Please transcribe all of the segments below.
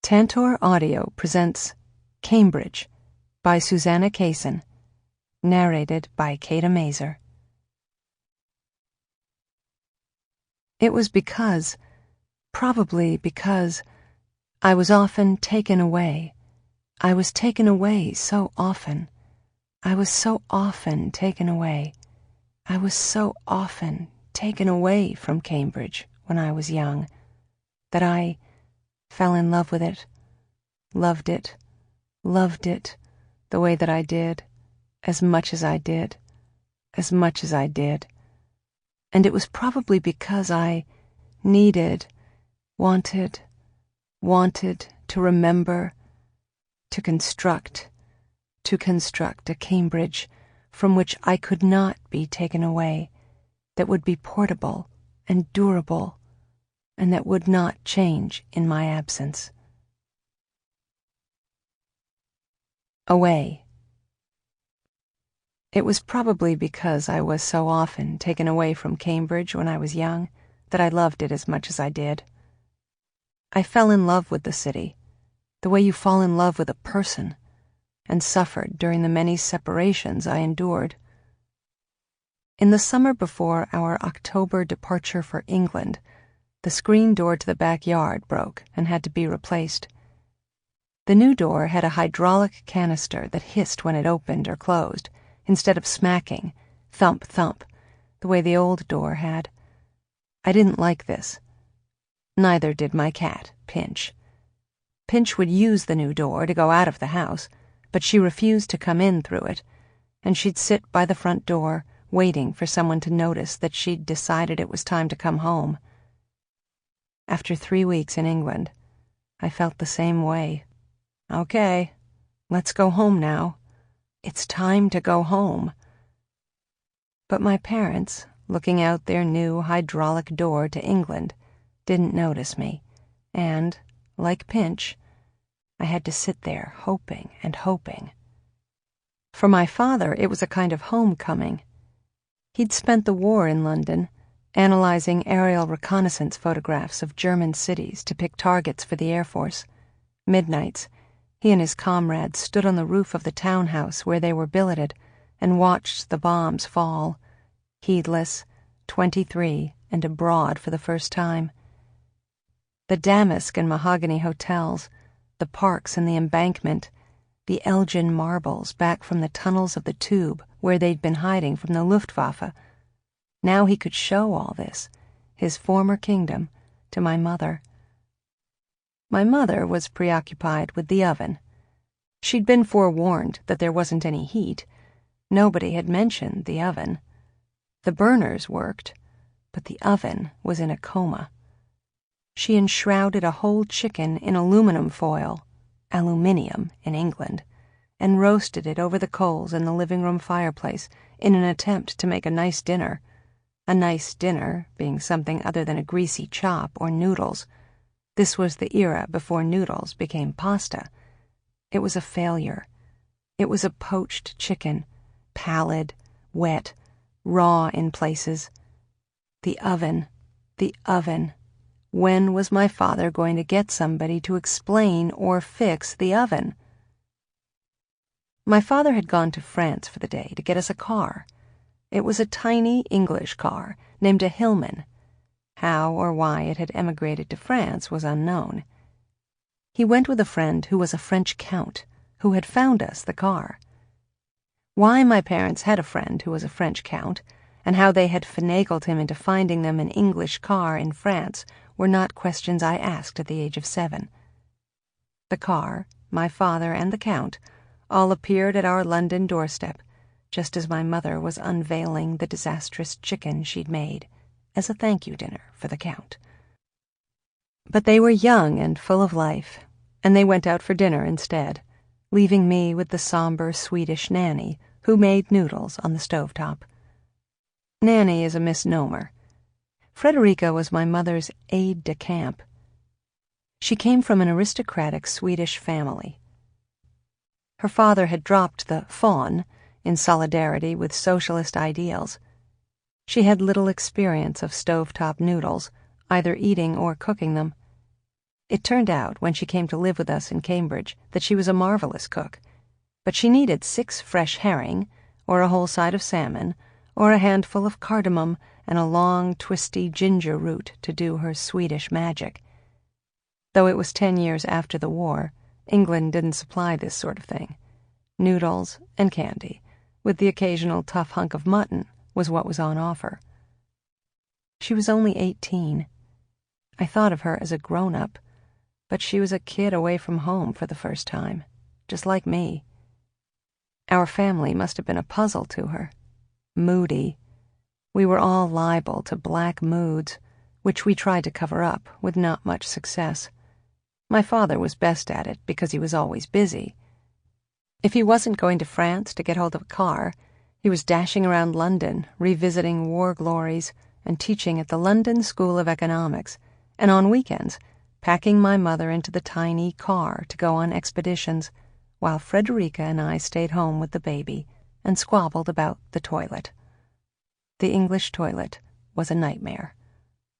Tantor Audio presents Cambridge by Susanna Kaysen, narrated by Käthe Mazur. It was probably because, I was often taken away. I was taken away so often. I was so often taken away. I was so often taken away from Cambridge when I was young, that I fell in love with it, loved it the way that I did, as much as I did. And it was probably because I wanted to remember, to construct a Cambridge from which I could not be taken away, that would be portable and durable, and that would not change in my absence. Away. It was probably because I was so often taken away from Cambridge when I was young that I loved it as much as I did. I fell in love with the city, the way you fall in love with a person, and suffered during the many separations I endured. In the summer before our October departure for England, the screen door to the backyard broke and had to be replaced. The new door had a hydraulic canister that hissed when it opened or closed, instead of smacking, thump, thump, the way the old door had. I didn't like this. Neither did my cat, Pinch. Pinch would use the new door to go out of the house, but she refused to come in through it, and she'd sit by the front door, waiting for someone to notice that she'd decided it was time to come home. After 3 weeks in England, I felt the same way. Okay, let's go home now. It's time to go home. But my parents, looking out their new hydraulic door to England, didn't notice me, and, like Pinch, I had to sit there hoping and hoping. For my father, it was a kind of homecoming. He'd spent the war in London, analyzing aerial reconnaissance photographs of German cities to pick targets for the Air Force. Midnights, he and his comrades stood on the roof of the townhouse where they were billeted and watched the bombs fall, heedless, 23, and abroad for the first time. The damask and mahogany hotels, the parks and the embankment, the Elgin marbles back from the tunnels of the tube where they'd been hiding from the Luftwaffe. Now he could show all this, his former kingdom, to my mother. My mother was preoccupied with the oven. She'd been forewarned that there wasn't any heat. Nobody had mentioned the oven. The burners worked, but the oven was in a coma. She enshrouded a whole chicken in aluminum foil, aluminium in England, and roasted it over the coals in the living room fireplace in an attempt to make a nice dinner being something other than a greasy chop or noodles. This was the era before noodles became pasta. It was a failure. It was a poached chicken, pallid, wet, raw in places. The oven. When was my father going to get somebody to explain or fix the oven? My father had gone to France for the day to get us a car. It was a tiny English car named a Hillman. How or why it had emigrated to France was unknown. He went with a friend who was a French count, who had found us the car. Why my parents had a friend who was a French count, and how they had finagled him into finding them an English car in France, were not questions I asked at the age of 7. The car, my father, and the count all appeared at our London doorstep, just as my mother was unveiling the disastrous chicken she'd made as a thank-you dinner for the count. But they were young and full of life, and they went out for dinner instead, leaving me with the somber Swedish nanny who made noodles on the stovetop. Nanny is a misnomer. Frederica was my mother's aide-de-camp. She came from an aristocratic Swedish family. Her father had dropped the fawn in solidarity with socialist ideals. She had little experience of stovetop noodles, either eating or cooking them. It turned out, when she came to live with us in Cambridge, that she was a marvelous cook, but she needed 6 fresh herring, or a whole side of salmon, or a handful of cardamom and a long, twisty ginger root to do her Swedish magic. Though it was 10 years after the war, England didn't supply this sort of thing. Noodles and candy, with the occasional tough hunk of mutton, was what was on offer. She was only 18. I thought of her as a grown-up, but she was a kid away from home for the first time, just like me. Our family must have been a puzzle to her. Moody. We were all liable to black moods, which we tried to cover up with not much success. My father was best at it because he was always busy. If he wasn't going to France to get hold of a car, he was dashing around London, revisiting war glories, and teaching at the London School of Economics, and on weekends, packing my mother into the tiny car to go on expeditions, while Frederica and I stayed home with the baby and squabbled about the toilet. The English toilet was a nightmare.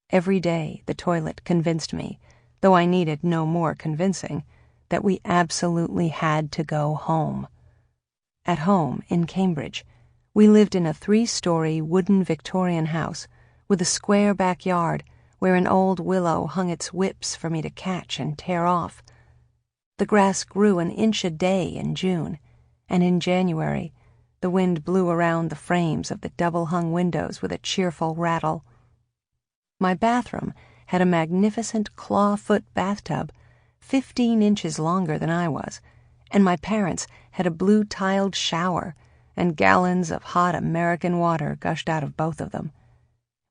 Every day the toilet convinced me, though I needed no more convincing, that we absolutely had to go home. At home, in Cambridge, we lived in a 3-story wooden Victorian house with a square backyard where an old willow hung its whips for me to catch and tear off. The grass grew an inch a day in June, and in January the wind blew around the frames of the double-hung windows with a cheerful rattle. My bathroom had a magnificent claw-foot bathtub, 15 inches longer than I was, and my parents had a blue-tiled shower, and gallons of hot American water gushed out of both of them.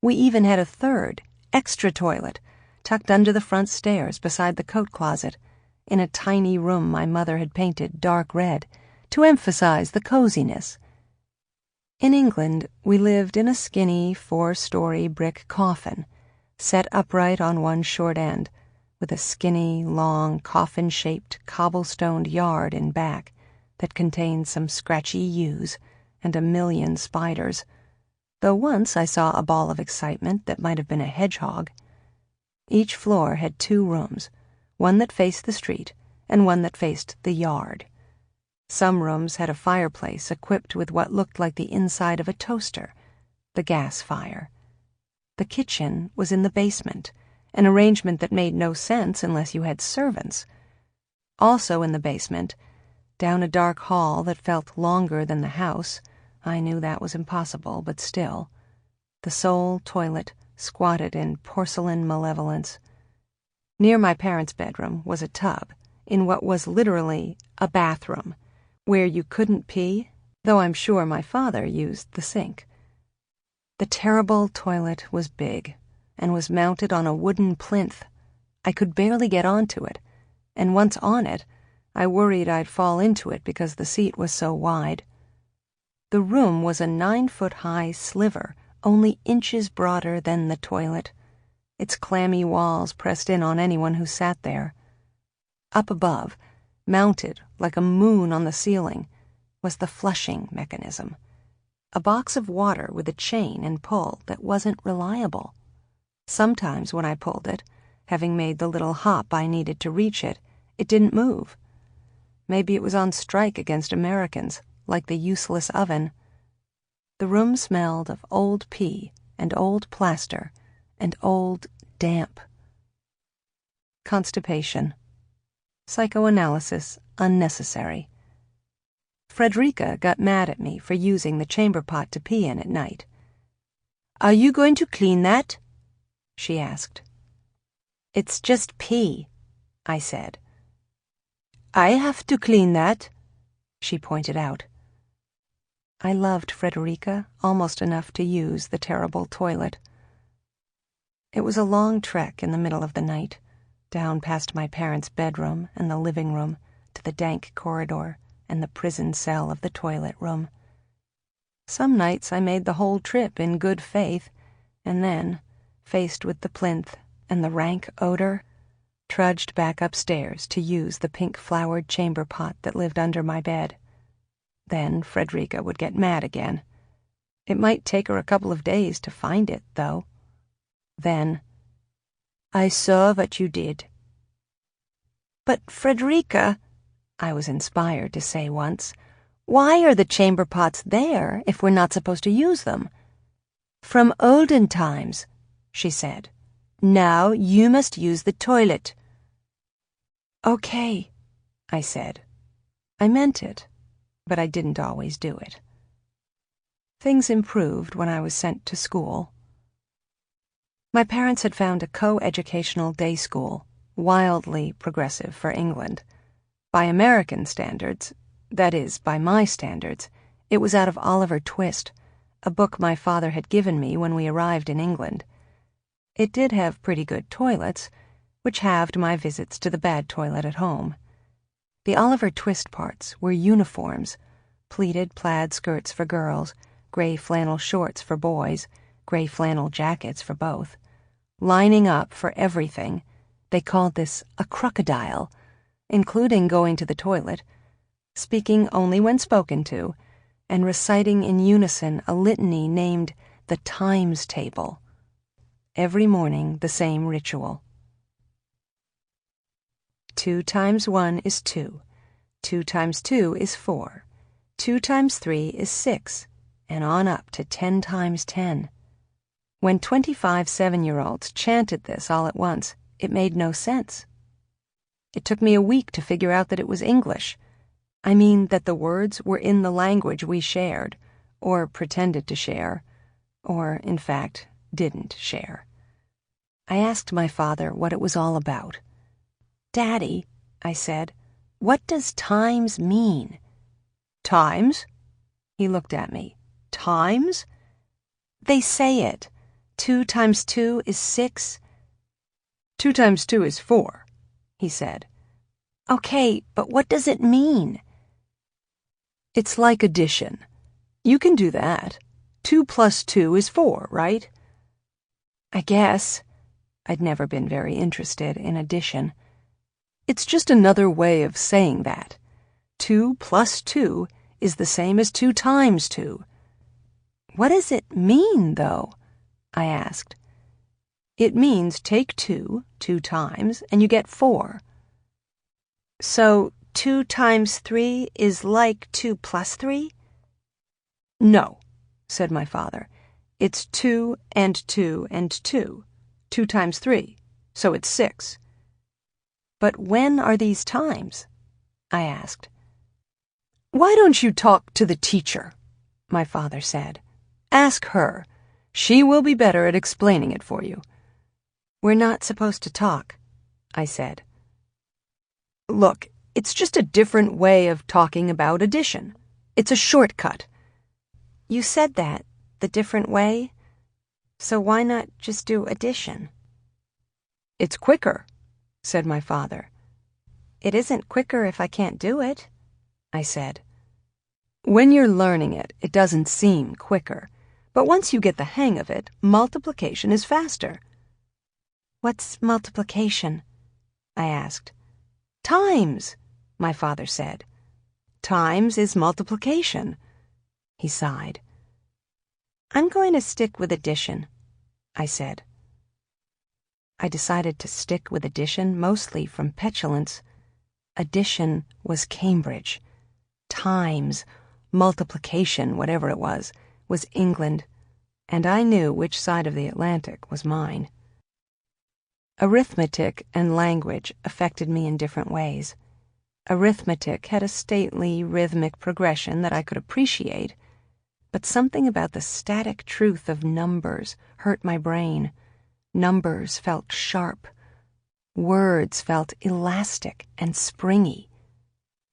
We even had a third, extra toilet, tucked under the front stairs beside the coat closet, in a tiny room my mother had painted dark red to emphasize the coziness. In England, we lived in a skinny 4-story brick coffin, set upright on one short end, with a skinny, long, coffin-shaped, cobblestoned yard in back that contained some scratchy yews and a million spiders, though once I saw a ball of excitement that might have been a hedgehog. Each floor had 2 rooms, one that faced the street and one that faced the yard. Some rooms had a fireplace equipped with what looked like the inside of a toaster, the gas fire. The kitchen was in the basement, an arrangement that made no sense unless you had servants. Also in the basement, down a dark hall that felt longer than the house, I knew that was impossible, but still, the sole toilet squatted in porcelain malevolence. Near my parents' bedroom was a tub, in what was literally a bathroom, where you couldn't pee, though I'm sure my father used the sink. The terrible toilet was big, and was mounted on a wooden plinth. I could barely get onto it, and once on it, I worried I'd fall into it because the seat was so wide. The room was a 9-foot-high sliver, only inches broader than the toilet, its clammy walls pressed in on anyone who sat there. Up above, mounted like a moon on the ceiling, was the flushing mechanism, a box of water with a chain and pull that wasn't reliable. Sometimes when I pulled it, having made the little hop I needed to reach it, it didn't move. Maybe it was on strike against Americans, like the useless oven. The room smelled of old pee and old plaster and old damp. Constipation. Psychoanalysis unnecessary. Frederica got mad at me for using the chamber pot to pee in at night. "Are you going to clean that?" she asked. "It's just pee," I said. "I have to clean that," she pointed out. I loved Frederica almost enough to use the terrible toilet. It was a long trek in the middle of the night, down past my parents' bedroom and the living room to the dank corridor and the prison cell of the toilet room. Some nights I made the whole trip in good faith, and then, faced with the plinth and the rank odor, trudged back upstairs to use the pink-flowered chamber pot that lived under my bed. Then Frederica would get mad again. It might take her a couple of days to find it, though. Then, "I saw what you did," "But, Frederica," I was inspired to say once, "why are the chamber pots there if we're not supposed to use them?" "From olden times," she said. "Now you must use the toilet." "Okay," I said. I meant it, but I didn't always do it. Things improved when I was sent to school. My parents had found a co-educational day school, wildly progressive for England. By American standards, that is, by my standards, it was out of Oliver Twist, a book my father had given me when we arrived in England. It did have pretty good toilets, which halved my visits to the bad toilet at home. The Oliver Twist parts were uniforms, pleated plaid skirts for girls, gray flannel shorts for boys, gray flannel jackets for both. Lining up for everything, they called this a crocodile, including going to the toilet, speaking only when spoken to, and reciting in unison a litany named the Times Table. Every morning the same ritual. 2 times 1 is 2. 2 times 2 is 4. 2 times 3 is 6, and on up to 10 times 10. When 25 7-year-olds chanted this all at once, it made no sense. It took me a week to figure out that it was English. I mean that the words were in the language we shared, or pretended to share, or, in fact, didn't share. I asked my father what it was all about. "Daddy," I said, "what does times mean?" "Times?" He looked at me. "Times?" "They say it. 2 times 2 is 6. 2 times 2 is 4, he said. "Okay, but what does it mean?" "It's like addition. You can do that. 2 plus 2 is 4, right?" "I guess." I'd never been very interested in addition. "It's just another way of saying that. 2 plus 2 is the same as 2 times 2. "What does it mean, though?" I asked. "It means take 2 times, and you get 4. "So 2 times 3 is like 2 plus 3? "No," said my father. "It's 2 and 2 and 2. 2 times 3, so it's 6. "But when are these times?" I asked. "Why don't you talk to the teacher?" my father said. "Ask her. She will be better at explaining it for you." "We're not supposed to talk," I said. "Look, it's just a different way of talking about addition. It's a shortcut." "You said that, the different way. So why not just do addition?" "It's quicker," said my father. "It isn't quicker if I can't do it," I said. "When you're learning it, it doesn't seem quicker. But once you get the hang of it, multiplication is faster." "What's multiplication?" I asked. "Times," my father said. "Times is multiplication." He sighed. "I'm going to stick with addition," I said. I decided to stick with addition mostly from petulance. Addition was Cambridge. Times, multiplication, whatever it was England, and I knew which side of the Atlantic was mine. Arithmetic and language affected me in different ways. Arithmetic had a stately, rhythmic progression that I could appreciate, but something about the static truth of numbers hurt my brain. Numbers felt sharp. Words felt elastic and springy.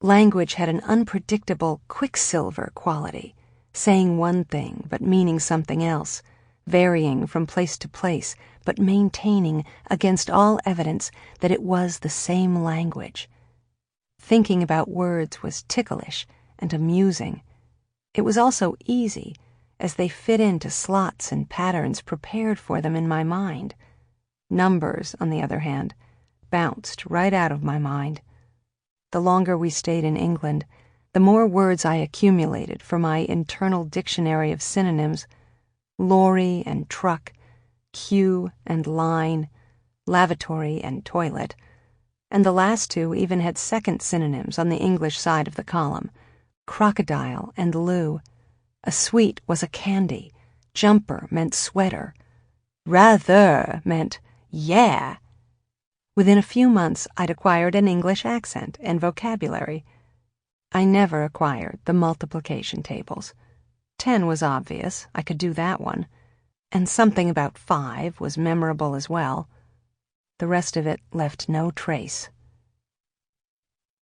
Language had an unpredictable quicksilver quality, saying one thing but meaning something else, varying from place to place but maintaining against all evidence that it was the same language. Thinking about words was ticklish and amusing. It was also easy, as they fit into slots and patterns prepared for them in my mind. Numbers, on the other hand, bounced right out of my mind. The longer we stayed in England, the more words I accumulated for my internal dictionary of synonyms: lorry and truck, queue and line, lavatory and toilet, and the last two even had second synonyms on the English side of the column: crocodile and loo. A sweet was a candy. Jumper meant sweater. Rather meant yeah. Within a few months, I'd acquired an English accent and vocabulary. I never acquired the multiplication tables. 10 was obvious, I could do that one, and something about 5 was memorable as well. The rest of it left no trace.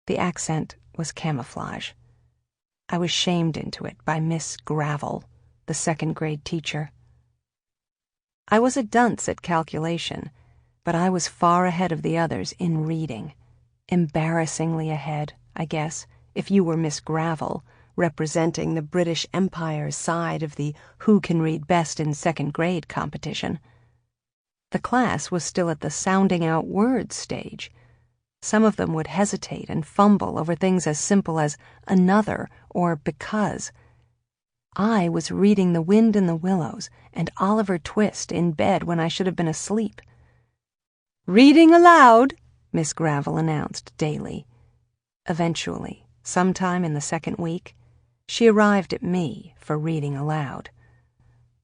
The accent was camouflage. I was shamed into it by Miss Gravel, the second-grade teacher. I was a dunce at calculation, but I was far ahead of the others in reading. Embarrassingly ahead, I guess, if you were Miss Gravel, representing the British Empire's side of the who can read best in second grade competition. The class was still at the sounding out words stage. Some of them would hesitate and fumble over things as simple as another or because. I was reading The Wind in the Willows and Oliver Twist in bed when I should have been asleep. "Reading aloud," Miss Gravel announced daily. Eventually, sometime in the second week, she arrived at me for reading aloud.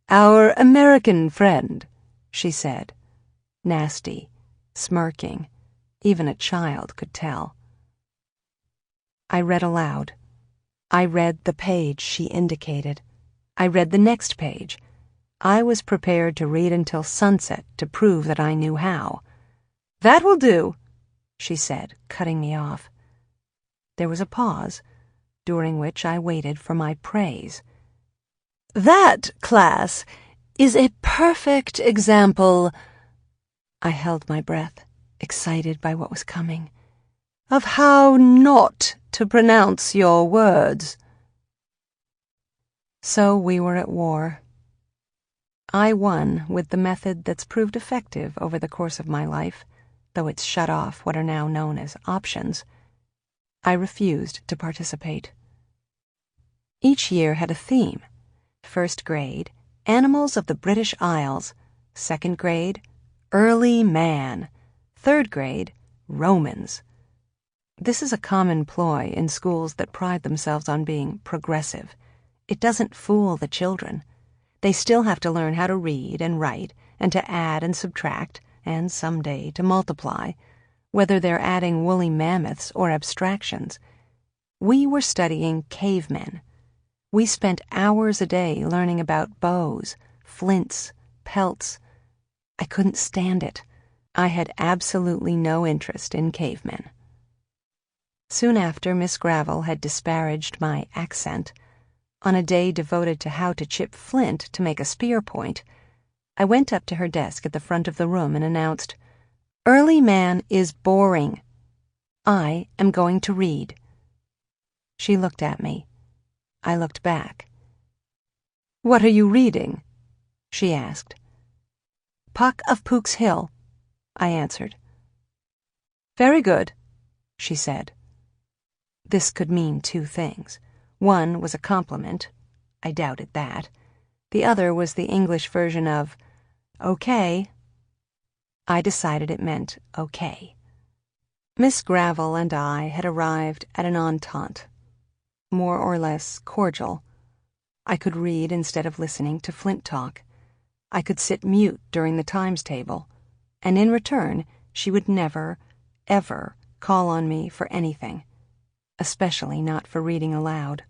"Our American friend," she said, nasty, smirking. Even a child could tell. I read aloud. I read the page she indicated. I read the next page. I was prepared to read until sunset to prove that I knew how. "That will do," she said, cutting me off. There was a pause, during which I waited for my praise. "That, class, is a perfect example," I held my breath, excited by what was coming, "of how not to pronounce your words." So we were at war. I won with the method that's proved effective over the course of my life, though it's shut off what are now known as options. I refused to participate. Each year had a theme. First grade, Animals of the British Isles. Second grade, Early Man. Third grade, Romans. This is a common ploy in schools that pride themselves on being progressive. It doesn't fool the children. They still have to learn how to read and write, and to add and subtract, and someday to multiply, whether they're adding woolly mammoths or abstractions. We were studying cavemen. We spent hours a day learning about bows, flints, pelts. I couldn't stand it. I had absolutely no interest in cavemen. Soon after Miss Gravel had disparaged my accent, on a day devoted to how to chip flint to make a spear point, I went up to her desk at the front of the room and announced, "Early Man is boring. I am going to read." She looked at me. I looked back. "What are you reading?" she asked. "Puck of Pook's Hill," I answered. "Very good," she said. This could mean two things. One was a compliment. I doubted that. The other was the English version of okay. I decided it meant okay. Miss Gravel and I had arrived at an entente, more or less cordial. I could read instead of listening to Flint talk. I could sit mute during the times table, and in return she would never, ever call on me for anything, especially not for reading aloud.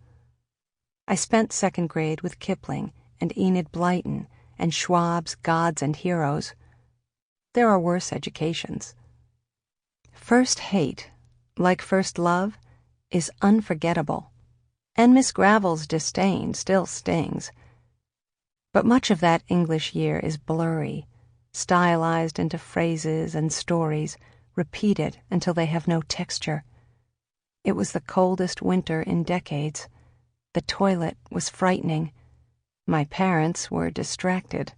I spent second grade with Kipling and Enid Blyton and Schwab's Gods and Heroes. There are worse educations. First hate, like first love, is unforgettable, and Miss Gravel's disdain still stings. But much of that English year is blurry, stylized into phrases and stories, repeated until they have no texture. It was the coldest winter in decades. The toilet was frightening. My parents were distracted.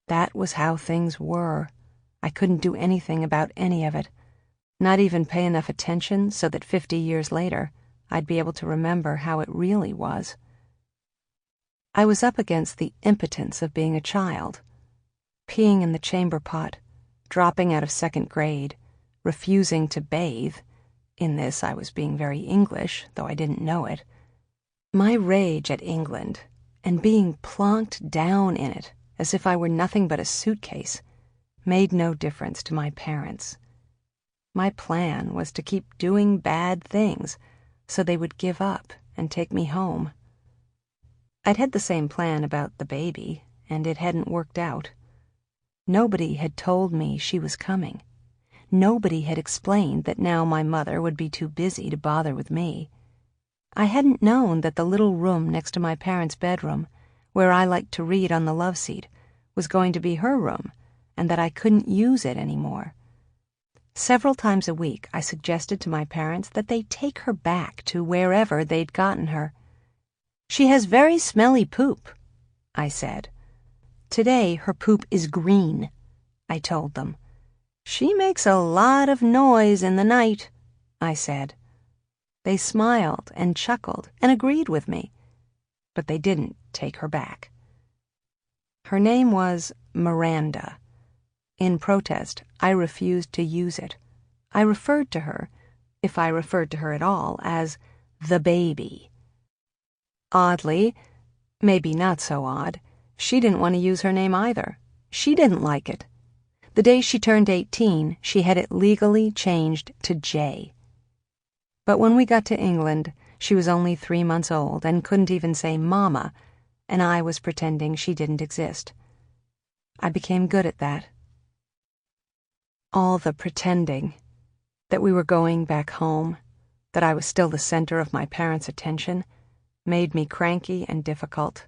That was how things were. I couldn't do anything about any of it, not even pay enough attention so that 50 years later I'd be able to remember how it really was. I was up against the impotence of being a child, peeing in the chamber pot, dropping out of second grade, refusing to bathe. In this I was being very English, though I didn't know it. My rage at England, and being plonked down in it as if I were nothing but a suitcase, made no difference to my parents. My plan was to keep doing bad things so they would give up and take me home. I'd had the same plan about the baby, and it hadn't worked out. Nobody had told me she was coming. Nobody had explained that now my mother would be too busy to bother with me. I hadn't known that the little room next to my parents' bedroom, where I liked to read on the love seat, was going to be her room, and that I couldn't use it anymore. Several times a week I suggested to my parents that they take her back to wherever they'd gotten her. "She has very smelly poop," I said. "Today her poop is green," I told them. "She makes a lot of noise in the night," I said. They smiled and chuckled and agreed with me, but they didn't take her back. Her name was Miranda. In protest, I refused to use it. I referred to her, if I referred to her at all, as the baby. Oddly, maybe not so odd, she didn't want to use her name either. She didn't like it. The day she turned 18, she had it legally changed to J. But when we got to England, she was only 3 months old and couldn't even say Mama, and I was pretending she didn't exist. I became good at that. All the pretending, that we were going back home, that I was still the center of my parents' attention, made me cranky and difficult.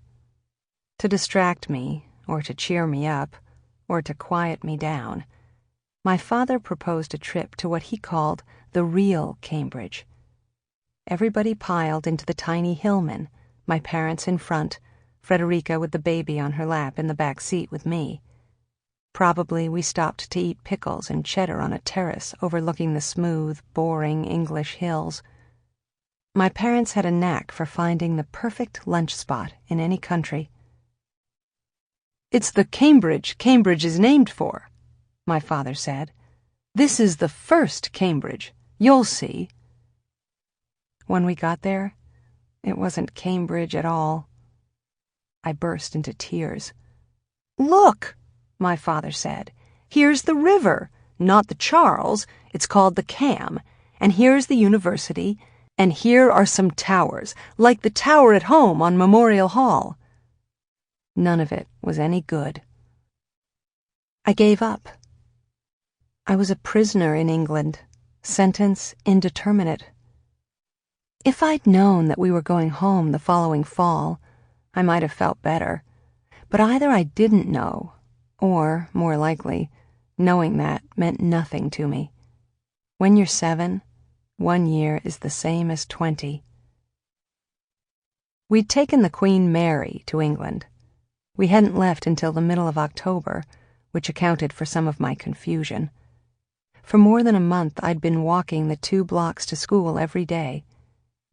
To distract me, or to cheer me up, or to quiet me down, my father proposed a trip to what he called the real Cambridge. Everybody piled into the tiny Hillman, my parents in front, Frederica with the baby on her lap in the back seat with me. Probably we stopped to eat pickles and cheddar on a terrace overlooking the smooth, boring English hills. My parents had a knack for finding the perfect lunch spot in any country. "It's the Cambridge is named for," my father said. "This is the first Cambridge. You'll see." When we got there, it wasn't Cambridge at all. I burst into tears. "Look," my father said. "Here's the river, not the Charles, it's called the Cam, and here's the university, and here are some towers, like the tower at home on Memorial Hall." None of it was any good. I gave up. I was a prisoner in England, sentence indeterminate. If I'd known that we were going home the following fall, I might have felt better, but either I didn't know, or, more likely, knowing that meant nothing to me. When you're 7, 1 year is the same as 20. We'd taken the Queen Mary to England. We hadn't left until the middle of October, which accounted for some of my confusion. For more than a month I'd been walking the 2 blocks to school every day.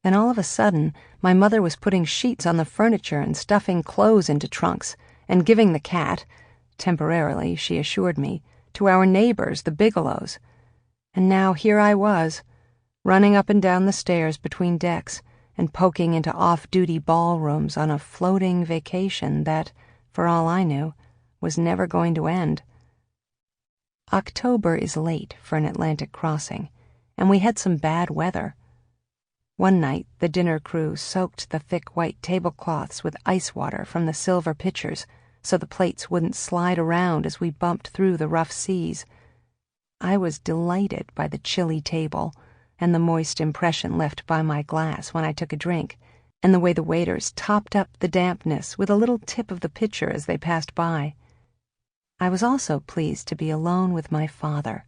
Then all of a sudden, my mother was putting sheets on the furniture and stuffing clothes into trunks, and giving the cat, temporarily, she assured me, to our neighbors, the Bigelows. And now here I was, running up and down the stairs between decks, and poking into off-duty ballrooms on a floating vacation that, for all I knew, was never going to end. October is late for an Atlantic crossing, and we had some bad weather. One night, the dinner crew soaked the thick white tablecloths with ice water from the silver pitchers so the plates wouldn't slide around as we bumped through the rough seas. I was delighted by the chilly table and the moist impression left by my glass when I took a drink, and the way the waiters topped up the dampness with a little tip of the pitcher as they passed by. I was also pleased to be alone with my father.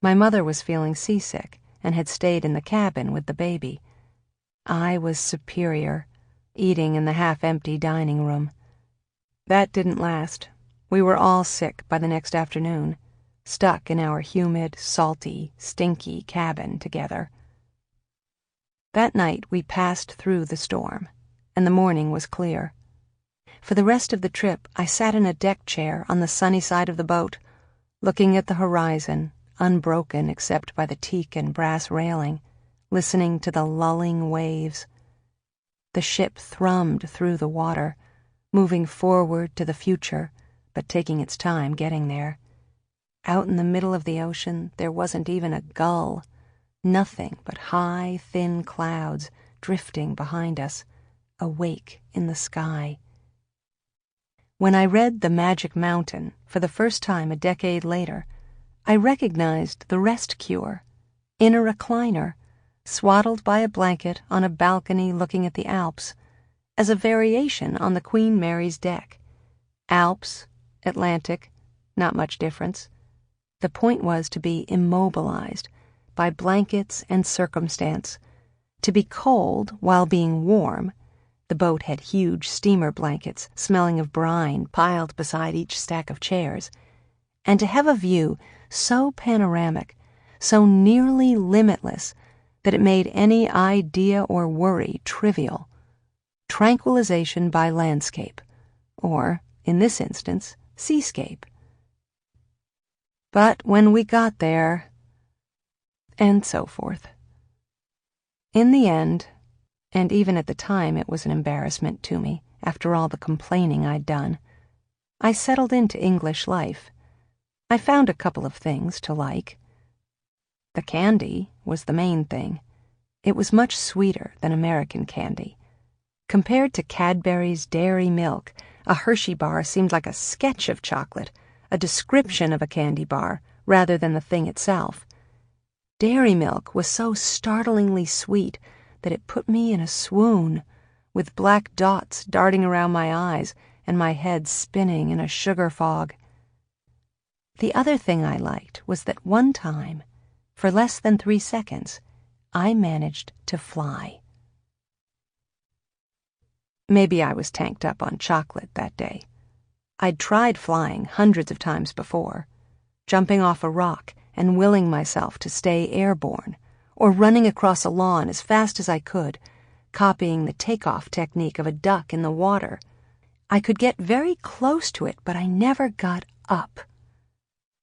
My mother was feeling seasick and had stayed in the cabin with the baby. I was superior, eating in the half-empty dining room. That didn't last. We were all sick by the next afternoon, stuck in our humid, salty, stinky cabin together. That night we passed through the storm, and the morning was clear. For the rest of the trip, I sat in a deck chair on the sunny side of the boat, looking at the horizon, unbroken except by the teak and brass railing, listening to the lulling waves. The ship thrummed through the water, moving forward to the future, but taking its time getting there. Out in the middle of the ocean, there wasn't even a gull. Nothing but high, thin clouds drifting behind us, awake in the sky. When I read The Magic Mountain for the first time a decade later, I recognized the rest cure, in a recliner, swaddled by a blanket on a balcony looking at the Alps, as a variation on the Queen Mary's deck. Alps, Atlantic, not much difference. The point was to be immobilized by blankets and circumstance, to be cold while being warm. The boat had huge steamer blankets smelling of brine piled beside each stack of chairs, and to have a view so panoramic, so nearly limitless, that it made any idea or worry trivial. Tranquilization by landscape, or, in this instance, seascape. But when we got there, and so forth. In the end, and even at the time it was an embarrassment to me, after all the complaining I'd done, I settled into English life. I found a couple of things to like. The candy was the main thing. It was much sweeter than American candy. Compared to Cadbury's Dairy Milk, a Hershey bar seemed like a sketch of chocolate, a description of a candy bar, rather than the thing itself. Dairy Milk was so startlingly sweet that it put me in a swoon, with black dots darting around my eyes and my head spinning in a sugar fog. The other thing I liked was that one time, for less than 3 seconds, I managed to fly. Maybe I was tanked up on chocolate that day. I'd tried flying hundreds of times before, jumping off a rock and willing myself to stay airborne, or running across a lawn as fast as I could, copying the takeoff technique of a duck in the water. I could get very close to it, but I never got up.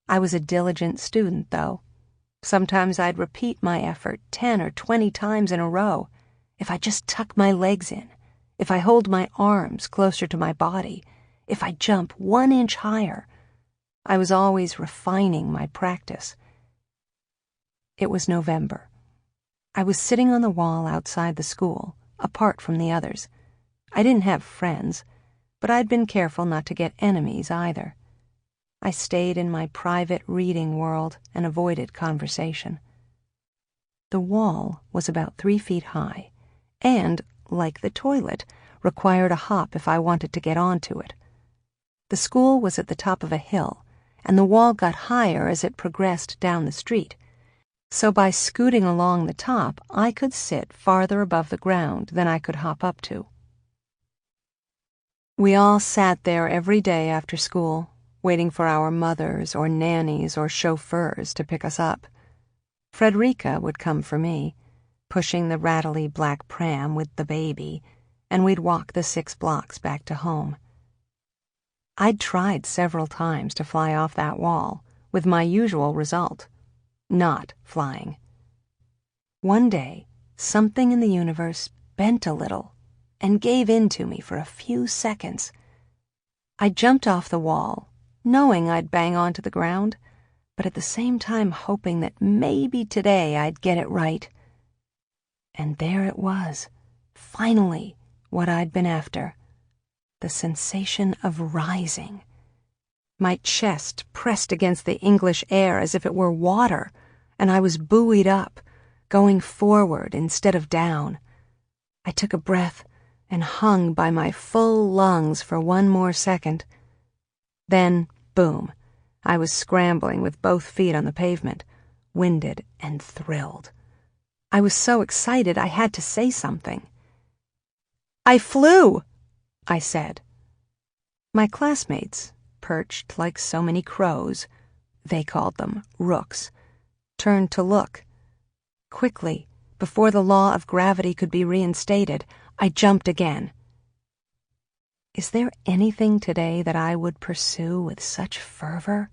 I was a diligent student, though. Sometimes I'd repeat my effort 10 or 20 times in a row, if I just tuck my legs in, if I hold my arms closer to my body, if I jump 1 inch higher. I was always refining my practice. It was November. I was sitting on the wall outside the school, apart from the others. I didn't have friends, but I'd been careful not to get enemies either. I stayed in my private reading world and avoided conversation. The wall was about 3 feet high, and, like the toilet, required a hop if I wanted to get onto it. The school was at the top of a hill, and the wall got higher as it progressed down the street. So by scooting along the top, I could sit farther above the ground than I could hop up to. We all sat there every day after school, waiting for our mothers or nannies or chauffeurs to pick us up. Frederica would come for me, pushing the rattly black pram with the baby, and we'd walk the 6 blocks back to home. I'd tried several times to fly off that wall, with my usual result: not flying. One day, something in the universe bent a little and gave in to me for a few seconds. I jumped off the wall, knowing I'd bang onto the ground, but at the same time hoping that maybe today I'd get it right. And there it was, finally, what I'd been after: the sensation of rising. My chest pressed against the English air as if it were water, and I was buoyed up, going forward instead of down. I took a breath and hung by my full lungs for 1 more second. Then, boom, I was scrambling with both feet on the pavement, winded and thrilled. I was so excited I had to say something. "I flew!" I said. My classmates, perched like so many crows, they called them rooks, turned to look. Quickly, before the law of gravity could be reinstated, I jumped again. Is there anything today that I would pursue with such fervor?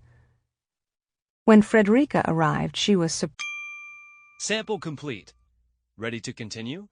When Frederica arrived, she was Sample complete. Ready to continue?